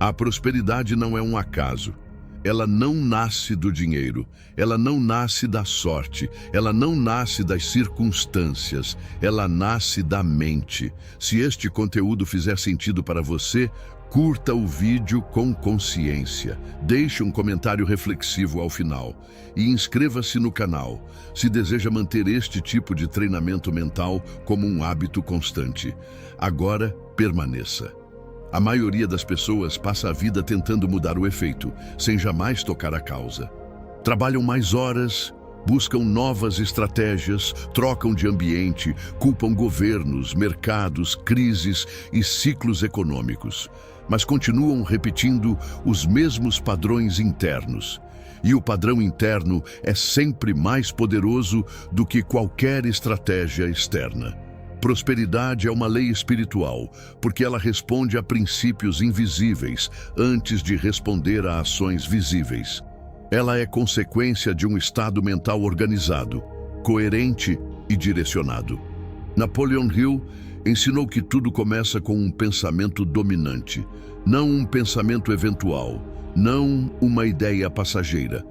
A prosperidade não é um acaso. Ela não nasce do dinheiro, ela não nasce da sorte, ela não nasce das circunstâncias, ela nasce da mente. Se este conteúdo fizer sentido para você, curta o vídeo com consciência, deixe um comentário reflexivo ao final e inscreva-se no canal se deseja manter este tipo de treinamento mental como um hábito constante. Agora, permaneça. A maioria das pessoas passa a vida tentando mudar o efeito, sem jamais tocar a causa. Trabalham mais horas, buscam novas estratégias, trocam de ambiente, culpam governos, mercados, crises e ciclos econômicos, mas continuam repetindo os mesmos padrões internos. E o padrão interno é sempre mais poderoso do que qualquer estratégia externa. Prosperidade é uma lei espiritual, porque ela responde a princípios invisíveis antes de responder a ações visíveis. Ela é consequência de um estado mental organizado, coerente e direcionado. Napoleon Hill ensinou que tudo começa com um pensamento dominante, não um pensamento eventual, não uma ideia passageira,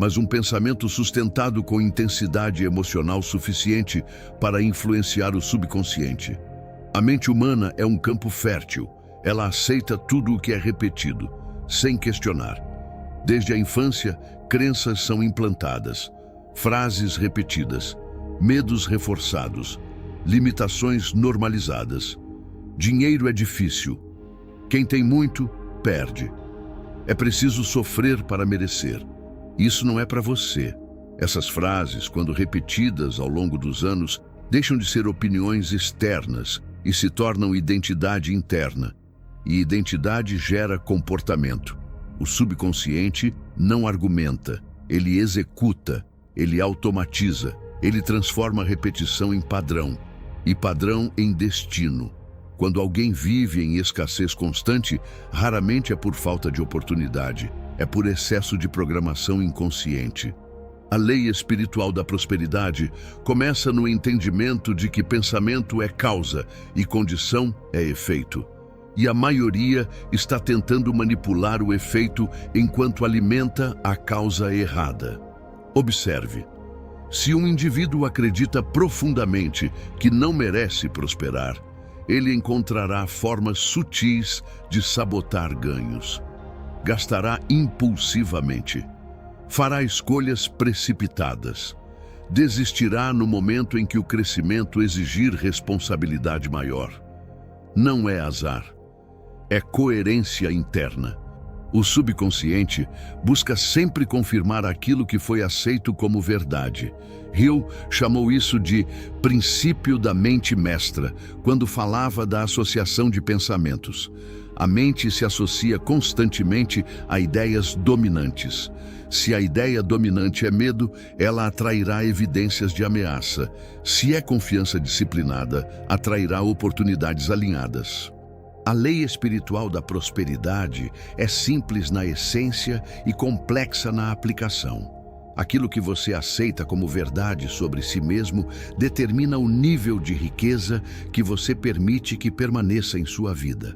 mas um pensamento sustentado com intensidade emocional suficiente para influenciar o subconsciente. A mente humana é um campo fértil. Ela aceita tudo o que é repetido, sem questionar. Desde a infância, crenças são implantadas, frases repetidas, medos reforçados, limitações normalizadas. Dinheiro é difícil. Quem tem muito, perde. É preciso sofrer para merecer. Isso não é para você. Essas frases, quando repetidas ao longo dos anos, deixam de ser opiniões externas e se tornam identidade interna. E identidade gera comportamento. O subconsciente não argumenta, ele executa, ele automatiza, ele transforma a repetição em padrão, e padrão em destino. Quando alguém vive em escassez constante, raramente é por falta de oportunidade. É por excesso de programação inconsciente. A lei espiritual da prosperidade começa no entendimento de que pensamento é causa e condição é efeito. E a maioria está tentando manipular o efeito enquanto alimenta a causa errada. Observe. Se um indivíduo acredita profundamente que não merece prosperar, ele encontrará formas sutis de sabotar ganhos. Gastará impulsivamente, fará escolhas precipitadas, desistirá no momento em que o crescimento exigir responsabilidade maior. Não é azar, é coerência interna. O subconsciente busca sempre confirmar aquilo que foi aceito como verdade. Hill chamou isso de princípio da mente mestra, quando falava da associação de pensamentos. A mente se associa constantemente a ideias dominantes. Se a ideia dominante é medo, ela atrairá evidências de ameaça. Se é confiança disciplinada, atrairá oportunidades alinhadas. A lei espiritual da prosperidade é simples na essência e complexa na aplicação. Aquilo que você aceita como verdade sobre si mesmo determina o nível de riqueza que você permite que permaneça em sua vida.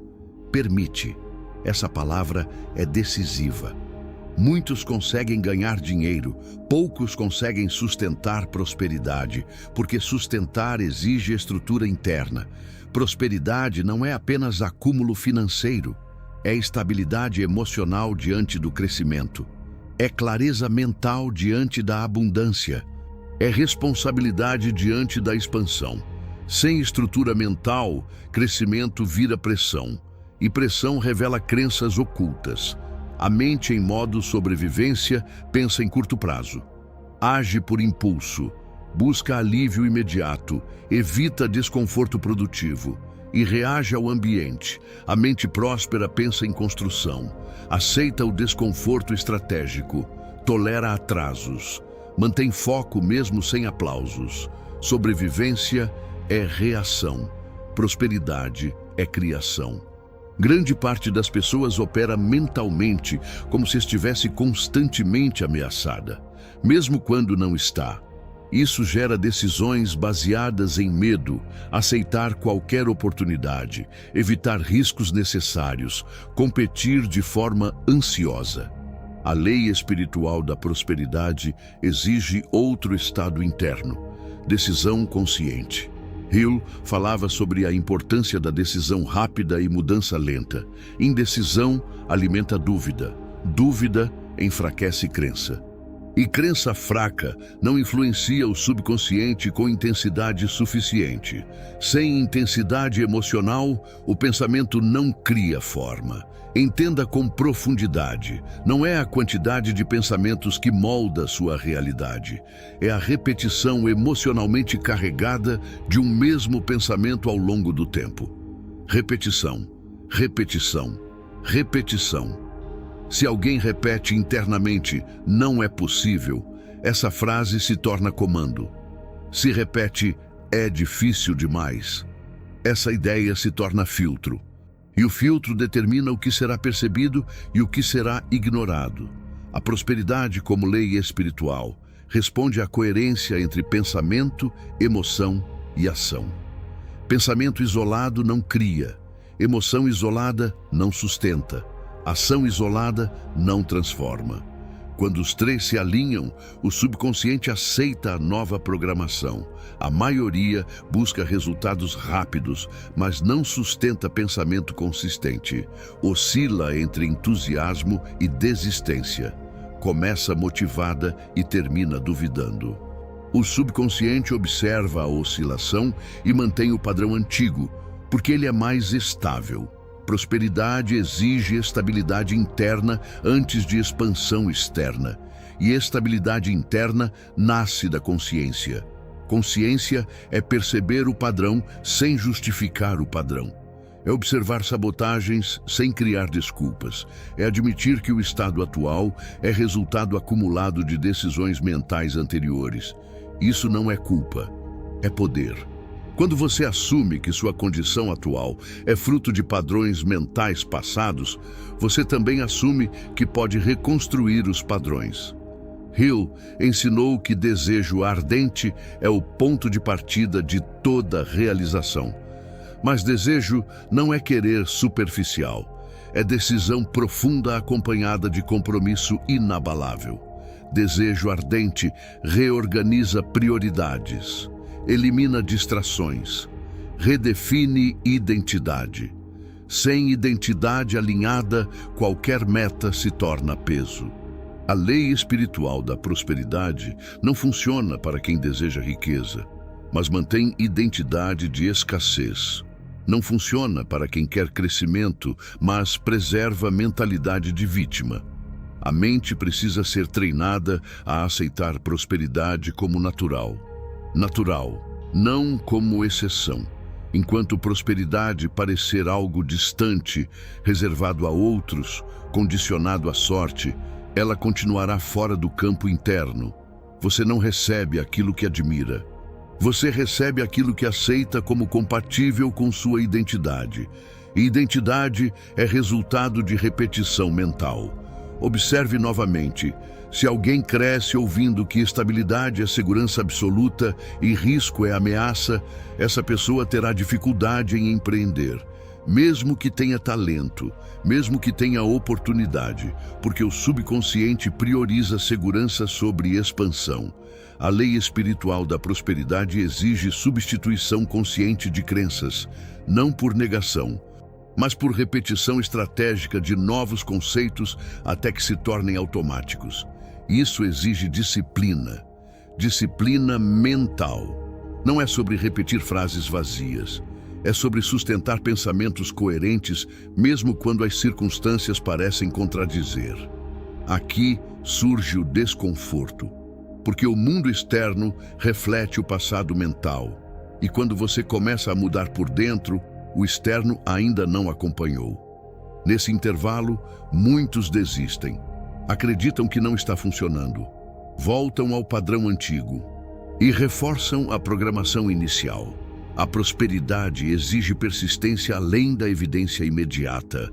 Permite. Essa palavra é decisiva. Muitos conseguem ganhar dinheiro, poucos conseguem sustentar prosperidade, porque sustentar exige estrutura interna. Prosperidade não é apenas acúmulo financeiro, é estabilidade emocional diante do crescimento, é clareza mental diante da abundância, é responsabilidade diante da expansão. Sem estrutura mental, crescimento vira pressão. E pressão revela crenças ocultas. A mente, em modo sobrevivência, pensa em curto prazo. Age por impulso, busca alívio imediato, evita desconforto produtivo e reage ao ambiente. A mente próspera pensa em construção, aceita o desconforto estratégico, tolera atrasos, mantém foco mesmo sem aplausos. Sobrevivência é reação, prosperidade é criação. Grande parte das pessoas opera mentalmente como se estivesse constantemente ameaçada, mesmo quando não está. Isso gera decisões baseadas em medo, aceitar qualquer oportunidade, evitar riscos necessários, competir de forma ansiosa. A lei espiritual da prosperidade exige outro estado interno, decisão consciente. Hill falava sobre a importância da decisão rápida e mudança lenta. Indecisão alimenta dúvida. Dúvida enfraquece crença. E crença fraca não influencia o subconsciente com intensidade suficiente. Sem intensidade emocional, o pensamento não cria forma. Entenda com profundidade. Não é a quantidade de pensamentos que molda sua realidade. É a repetição emocionalmente carregada de um mesmo pensamento ao longo do tempo. Repetição, repetição, repetição. Se alguém repete internamente, não é possível, essa frase se torna comando. Se repete, é difícil demais, essa ideia se torna filtro. E o filtro determina o que será percebido e o que será ignorado. A prosperidade, como lei espiritual, responde à coerência entre pensamento, emoção e ação. Pensamento isolado não cria, emoção isolada não sustenta, ação isolada não transforma. Quando os três se alinham, o subconsciente aceita a nova programação. A maioria busca resultados rápidos, mas não sustenta pensamento consistente. Oscila entre entusiasmo e desistência. Começa motivada e termina duvidando. O subconsciente observa a oscilação e mantém o padrão antigo, porque ele é mais estável. Prosperidade exige estabilidade interna antes de expansão externa. E estabilidade interna nasce da consciência. Consciência é perceber o padrão sem justificar o padrão. É observar sabotagens sem criar desculpas. É admitir que o estado atual é resultado acumulado de decisões mentais anteriores. Isso não é culpa, é poder. Quando você assume que sua condição atual é fruto de padrões mentais passados, você também assume que pode reconstruir os padrões. Hill ensinou que desejo ardente é o ponto de partida de toda realização. Mas desejo não é querer superficial, é decisão profunda acompanhada de compromisso inabalável. Desejo ardente reorganiza prioridades. Elimina distrações, redefine identidade. Sem identidade alinhada, qualquer meta se torna peso. A lei espiritual da prosperidade não funciona para quem deseja riqueza, mas mantém identidade de escassez. Não funciona para quem quer crescimento, mas preserva mentalidade de vítima. A mente precisa ser treinada a aceitar prosperidade como natural. Natural, não como exceção. Enquanto prosperidade parecer algo distante, reservado a outros, condicionado à sorte, ela continuará fora do campo interno. Você não recebe aquilo que admira. Você recebe aquilo que aceita como compatível com sua identidade. E identidade é resultado de repetição mental. Observe novamente. Se alguém cresce ouvindo que estabilidade é segurança absoluta e risco é ameaça, essa pessoa terá dificuldade em empreender, mesmo que tenha talento, mesmo que tenha oportunidade, porque o subconsciente prioriza segurança sobre expansão. A lei espiritual da prosperidade exige substituição consciente de crenças, não por negação, mas por repetição estratégica de novos conceitos até que se tornem automáticos. Isso exige disciplina, disciplina mental. Não é sobre repetir frases vazias, é sobre sustentar pensamentos coerentes mesmo quando as circunstâncias parecem contradizer. Aqui surge o desconforto, porque o mundo externo reflete o passado mental, e quando você começa a mudar por dentro, o externo ainda não acompanhou. Nesse intervalo, muitos desistem. Acreditam que não está funcionando, voltam ao padrão antigo e reforçam a programação inicial. A prosperidade exige persistência além da evidência imediata.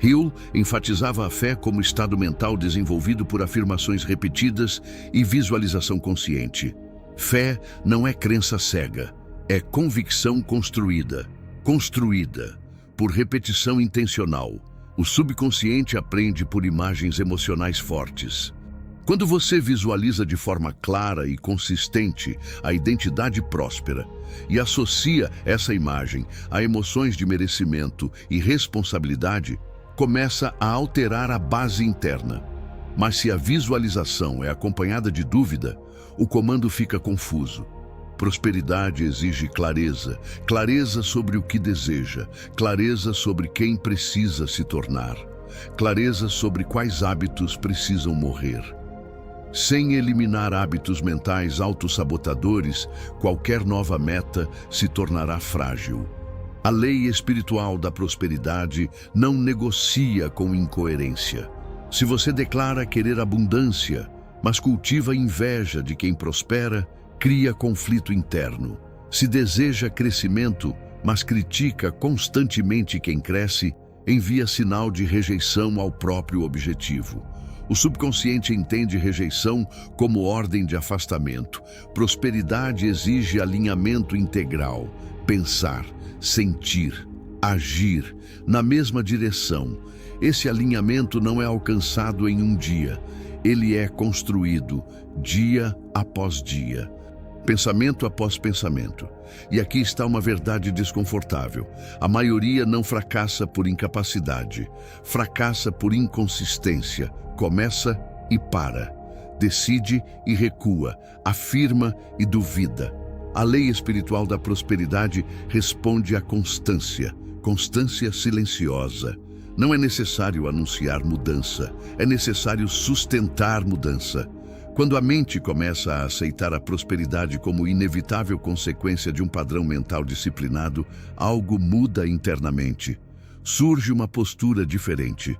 Hill enfatizava a fé como estado mental desenvolvido por afirmações repetidas e visualização consciente. Fé não é crença cega, é convicção construída por repetição intencional. O subconsciente aprende por imagens emocionais fortes. Quando você visualiza de forma clara e consistente a identidade próspera e associa essa imagem a emoções de merecimento e responsabilidade, começa a alterar a base interna. Mas se a visualização é acompanhada de dúvida, o comando fica confuso. Prosperidade exige clareza, clareza sobre o que deseja, clareza sobre quem precisa se tornar, clareza sobre quais hábitos precisam morrer. Sem eliminar hábitos mentais autossabotadores, qualquer nova meta se tornará frágil. A lei espiritual da prosperidade não negocia com incoerência. Se você declara querer abundância, mas cultiva inveja de quem prospera, cria conflito interno. Se deseja crescimento, mas critica constantemente quem cresce, envia sinal de rejeição ao próprio objetivo. O subconsciente entende rejeição como ordem de afastamento. Prosperidade exige alinhamento integral, pensar, sentir, agir na mesma direção. Esse alinhamento não é alcançado em um dia, ele é construído dia após dia, pensamento após pensamento. E aqui está uma verdade desconfortável. A maioria não fracassa por incapacidade, fracassa por inconsistência. Começa e para, decide e recua, afirma e duvida. A lei espiritual da prosperidade responde à constância, constância silenciosa. Não é necessário anunciar mudança, é necessário sustentar mudança. Quando a mente começa a aceitar a prosperidade como inevitável consequência de um padrão mental disciplinado, algo muda internamente. Surge uma postura diferente,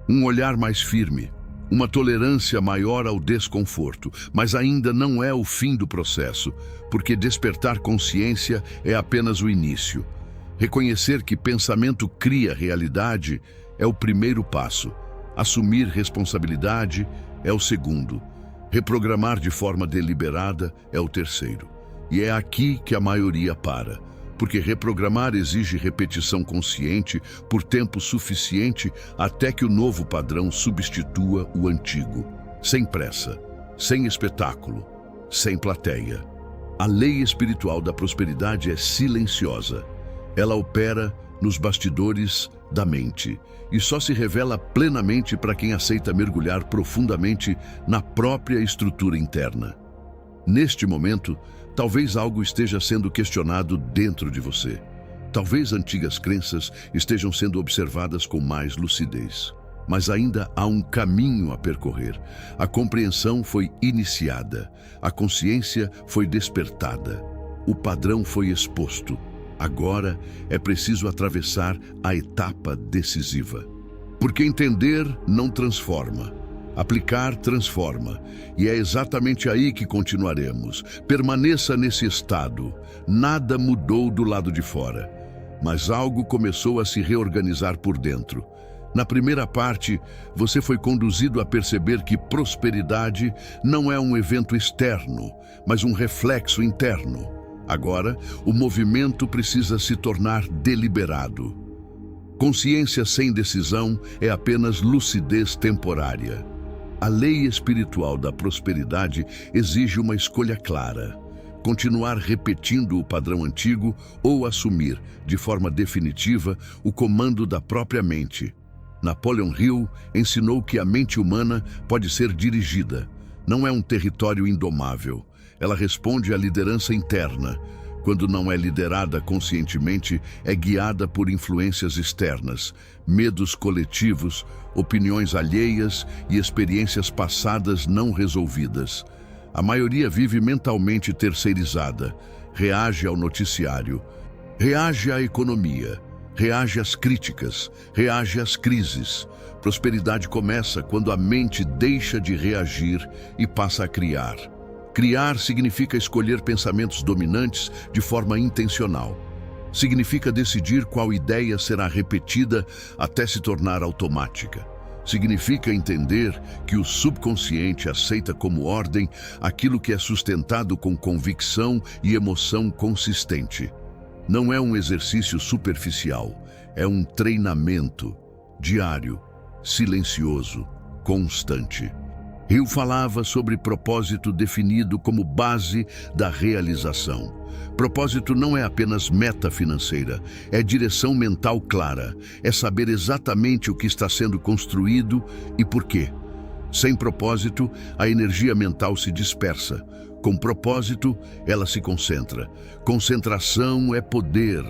um olhar mais firme, uma tolerância maior ao desconforto, mas ainda não é o fim do processo, porque despertar consciência é apenas o início. Reconhecer que pensamento cria realidade é o primeiro passo. Assumir responsabilidade é o segundo. Reprogramar de forma deliberada é o terceiro. E é aqui que a maioria para, porque reprogramar exige repetição consciente por tempo suficiente até que o novo padrão substitua o antigo, sem pressa, sem espetáculo, sem plateia. A lei espiritual da prosperidade é silenciosa. Ela opera nos bastidores da mente e só se revela plenamente para quem aceita mergulhar profundamente na própria estrutura interna. Neste momento, talvez algo esteja sendo questionado dentro de você. Talvez antigas crenças estejam sendo observadas com mais lucidez. Mas ainda há um caminho a percorrer. A compreensão foi iniciada, a consciência foi despertada, o padrão foi exposto. Agora é preciso atravessar a etapa decisiva. Porque entender não transforma. Aplicar transforma, e é exatamente aí que continuaremos. Permaneça nesse estado. Nada mudou do lado de fora, mas algo começou a se reorganizar por dentro. Na primeira parte, você foi conduzido a perceber que prosperidade não é um evento externo, mas um reflexo interno. Agora, o movimento precisa se tornar deliberado. Consciência sem decisão é apenas lucidez temporária. A lei espiritual da prosperidade exige uma escolha clara. Continuar repetindo o padrão antigo ou assumir, de forma definitiva, o comando da própria mente. Napoleon Hill ensinou que a mente humana pode ser dirigida. Não é um território indomável. Ela responde à liderança interna. Quando não é liderada conscientemente, é guiada por influências externas, medos coletivos, opiniões alheias e experiências passadas não resolvidas. A maioria vive mentalmente terceirizada, reage ao noticiário, reage à economia, reage às críticas, reage às crises. Prosperidade começa quando a mente deixa de reagir e passa a criar. Criar significa escolher pensamentos dominantes de forma intencional. Significa decidir qual ideia será repetida até se tornar automática. Significa entender que o subconsciente aceita como ordem aquilo que é sustentado com convicção e emoção consistente. Não é um exercício superficial, é um treinamento diário, silencioso, constante. Hill falava sobre propósito definido como base da realização. Propósito não é apenas meta financeira, é direção mental clara, é saber exatamente o que está sendo construído e por quê. Sem propósito, a energia mental se dispersa. Com propósito, ela se concentra. Concentração é poder.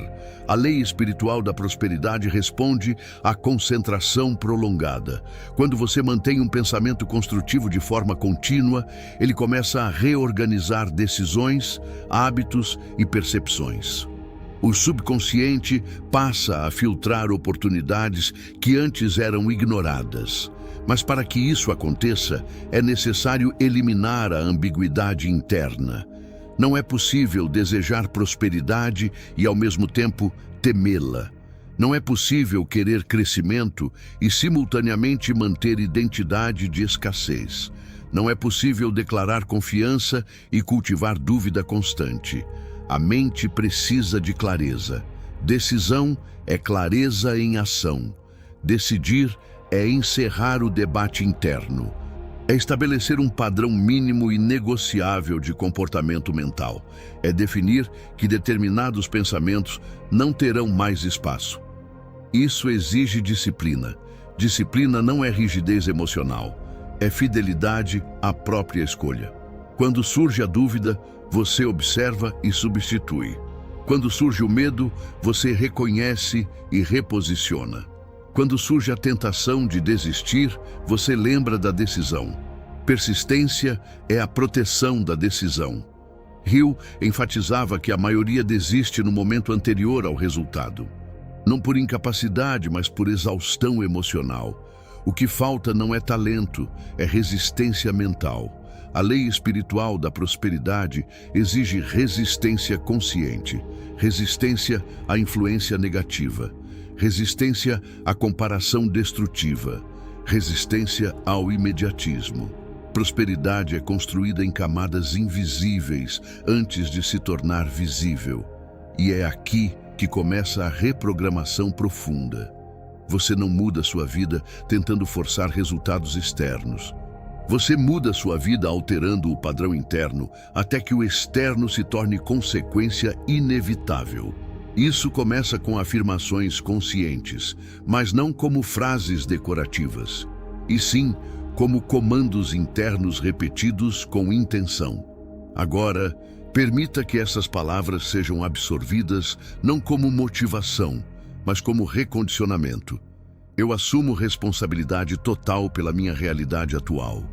A lei espiritual da prosperidade responde à concentração prolongada. Quando você mantém um pensamento construtivo de forma contínua, ele começa a reorganizar decisões, hábitos e percepções. O subconsciente passa a filtrar oportunidades que antes eram ignoradas. Mas para que isso aconteça, é necessário eliminar a ambiguidade interna. Não é possível desejar prosperidade e, ao mesmo tempo, temê-la. Não é possível querer crescimento e, simultaneamente, manter identidade de escassez. Não é possível declarar confiança e cultivar dúvida constante. A mente precisa de clareza. Decisão é clareza em ação. Decidir é encerrar o debate interno. É estabelecer um padrão mínimo e negociável de comportamento mental. É definir que determinados pensamentos não terão mais espaço. Isso exige disciplina. Disciplina não é rigidez emocional, é fidelidade à própria escolha. Quando surge a dúvida, você observa e substitui. Quando surge o medo, você reconhece e reposiciona. Quando surge a tentação de desistir, você lembra da decisão. Persistência é a proteção da decisão. Hill enfatizava que a maioria desiste no momento anterior ao resultado. Não por incapacidade, mas por exaustão emocional. O que falta não é talento, é resistência mental. A lei espiritual da prosperidade exige resistência consciente, resistência à influência negativa, resistência à comparação destrutiva, resistência ao imediatismo. Prosperidade é construída em camadas invisíveis antes de se tornar visível. E é aqui que começa a reprogramação profunda. Você não muda sua vida tentando forçar resultados externos. Você muda sua vida alterando o padrão interno até que o externo se torne consequência inevitável. Isso começa com afirmações conscientes, mas não como frases decorativas, e sim como comandos internos repetidos com intenção. Agora, permita que essas palavras sejam absorvidas não como motivação, mas como recondicionamento. Eu assumo responsabilidade total pela minha realidade atual.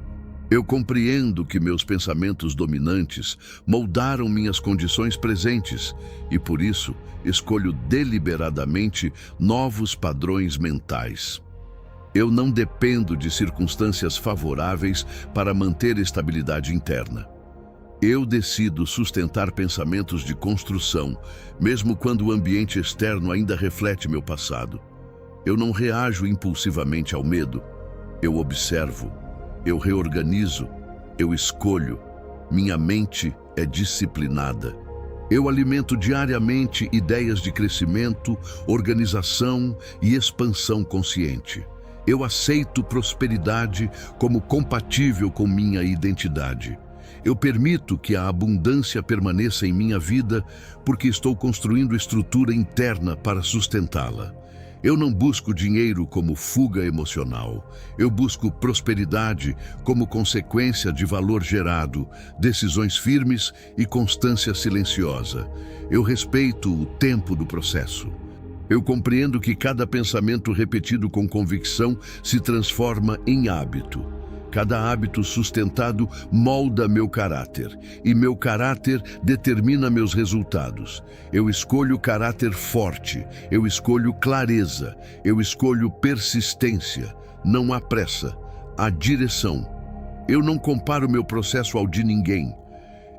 Eu compreendo que meus pensamentos dominantes moldaram minhas condições presentes e, por isso, escolho deliberadamente novos padrões mentais. Eu não dependo de circunstâncias favoráveis para manter estabilidade interna. Eu decido sustentar pensamentos de construção, mesmo quando o ambiente externo ainda reflete meu passado. Eu não reajo impulsivamente ao medo. Eu observo. Eu reorganizo, eu escolho, minha mente é disciplinada. Eu alimento diariamente ideias de crescimento, organização e expansão consciente. Eu aceito prosperidade como compatível com minha identidade. Eu permito que a abundância permaneça em minha vida porque estou construindo estrutura interna para sustentá-la. Eu não busco dinheiro como fuga emocional. Eu busco prosperidade como consequência de valor gerado, decisões firmes e constância silenciosa. Eu respeito o tempo do processo. Eu compreendo que cada pensamento repetido com convicção se transforma em hábito. Cada hábito sustentado molda meu caráter, e meu caráter determina meus resultados. Eu escolho caráter forte, eu escolho clareza, eu escolho persistência. Não há pressa, há direção. Eu não comparo meu processo ao de ninguém.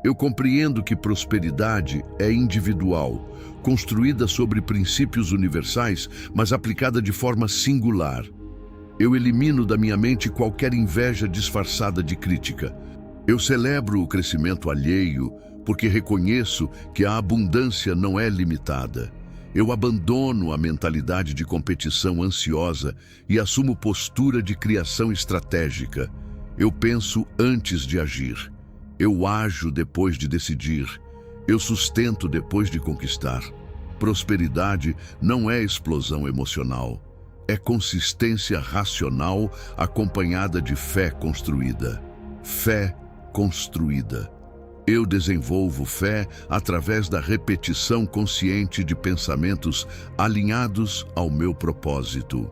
Eu compreendo que prosperidade é individual, construída sobre princípios universais, mas aplicada de forma singular. Eu elimino da minha mente qualquer inveja disfarçada de crítica. Eu celebro o crescimento alheio porque reconheço que a abundância não é limitada. Eu abandono a mentalidade de competição ansiosa e assumo postura de criação estratégica. Eu penso antes de agir. Eu ajo depois de decidir. Eu sustento depois de conquistar. Prosperidade não é explosão emocional. É consistência racional acompanhada de fé construída. Fé construída. Eu desenvolvo fé através da repetição consciente de pensamentos alinhados ao meu propósito.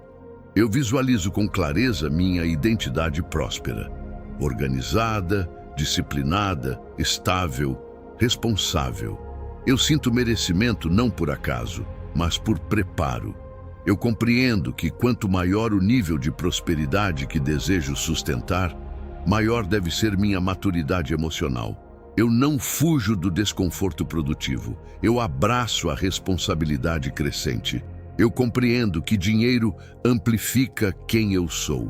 Eu visualizo com clareza minha identidade próspera, organizada, disciplinada, estável, responsável. Eu sinto merecimento não por acaso, mas por preparo. Eu compreendo que quanto maior o nível de prosperidade que desejo sustentar, maior deve ser minha maturidade emocional. Eu não fujo do desconforto produtivo. Eu abraço a responsabilidade crescente. Eu compreendo que dinheiro amplifica quem eu sou.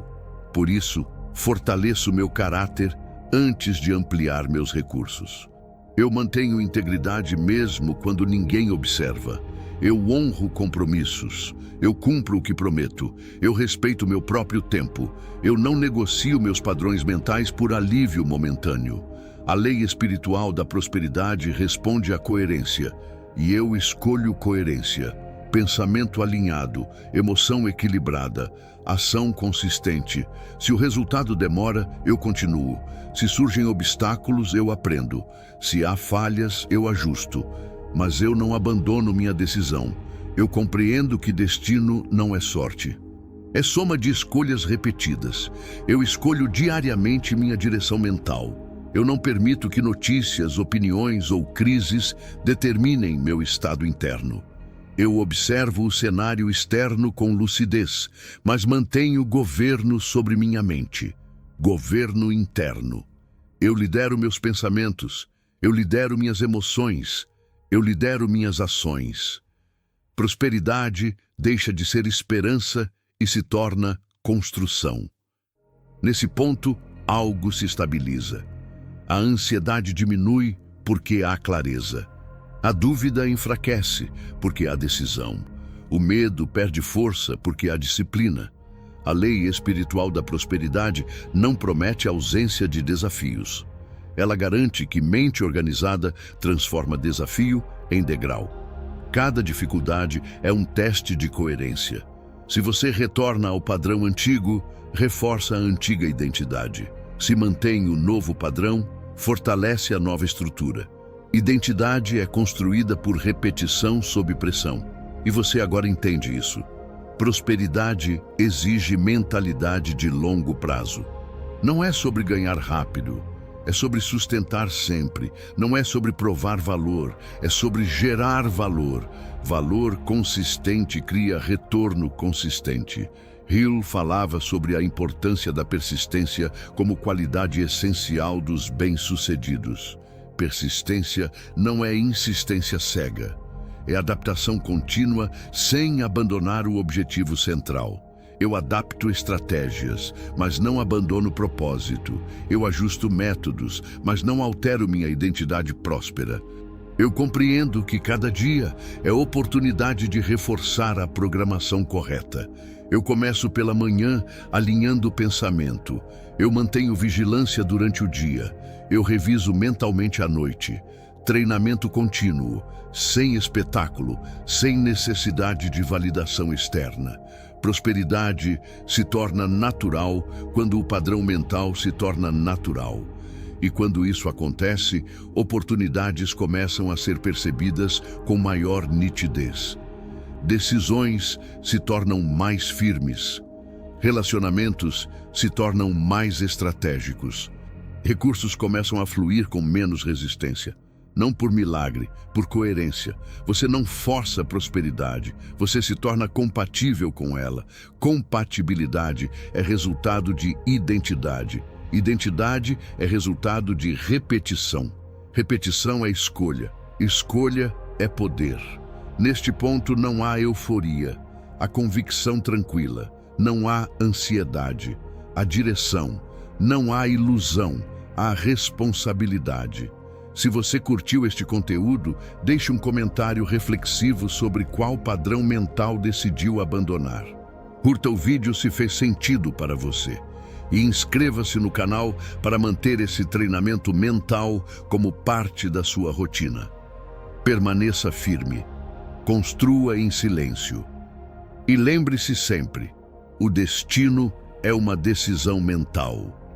Por isso, fortaleço meu caráter antes de ampliar meus recursos. Eu mantenho integridade mesmo quando ninguém observa. Eu honro compromissos. Eu cumpro o que prometo. Eu respeito meu próprio tempo. Eu não negocio meus padrões mentais por alívio momentâneo. A lei espiritual da prosperidade responde à coerência, e eu escolho coerência. Pensamento alinhado, emoção equilibrada, ação consistente. Se o resultado demora, eu continuo. Se surgem obstáculos, eu aprendo. Se há falhas, eu ajusto. Mas eu não abandono minha decisão. Eu compreendo que destino não é sorte. É soma de escolhas repetidas. Eu escolho diariamente minha direção mental. Eu não permito que notícias, opiniões ou crises determinem meu estado interno. Eu observo o cenário externo com lucidez, mas mantenho governo sobre minha mente. Governo interno. Eu lidero meus pensamentos. Eu lidero minhas emoções. Eu lidero minhas ações. Prosperidade deixa de ser esperança e se torna construção. Nesse ponto, algo se estabiliza. A ansiedade diminui porque há clareza. A dúvida enfraquece porque há decisão. O medo perde força porque há disciplina. A lei espiritual da prosperidade não promete ausência de desafios. Ela garante que mente organizada transforma desafio em degrau. Cada dificuldade é um teste de coerência. Se você retorna ao padrão antigo, reforça a antiga identidade. Se mantém o novo padrão, fortalece a nova estrutura. Identidade é construída por repetição sob pressão. E você agora entende isso. Prosperidade exige mentalidade de longo prazo. Não é sobre ganhar rápido. É sobre sustentar sempre. Não é sobre provar valor. É sobre gerar valor. Valor consistente cria retorno consistente. Hill falava sobre a importância da persistência como qualidade essencial dos bem-sucedidos. Persistência não é insistência cega. É adaptação contínua sem abandonar o objetivo central. Eu adapto estratégias, mas não abandono o propósito. Eu ajusto métodos, mas não altero minha identidade próspera. Eu compreendo que cada dia é oportunidade de reforçar a programação correta. Eu começo pela manhã alinhando o pensamento. Eu mantenho vigilância durante o dia. Eu reviso mentalmente à noite. Treinamento contínuo, sem espetáculo, sem necessidade de validação externa. Prosperidade se torna natural quando o padrão mental se torna natural. E quando isso acontece, oportunidades começam a ser percebidas com maior nitidez. Decisões se tornam mais firmes. Relacionamentos se tornam mais estratégicos. Recursos começam a fluir com menos resistência. Não por milagre, por coerência. Você não força a prosperidade, você se torna compatível com ela. Compatibilidade é resultado de identidade. Identidade é resultado de repetição. Repetição é escolha. Escolha é poder. Neste ponto não há euforia, há convicção tranquila. não há ansiedade. Há direção. Não há ilusão. Há responsabilidade. Se você curtiu este conteúdo, deixe um comentário reflexivo sobre qual padrão mental decidiu abandonar. Curta o vídeo se fez sentido para você. E inscreva-se no canal para manter esse treinamento mental como parte da sua rotina. Permaneça firme. Construa em silêncio. E lembre-se sempre, o destino é uma decisão mental.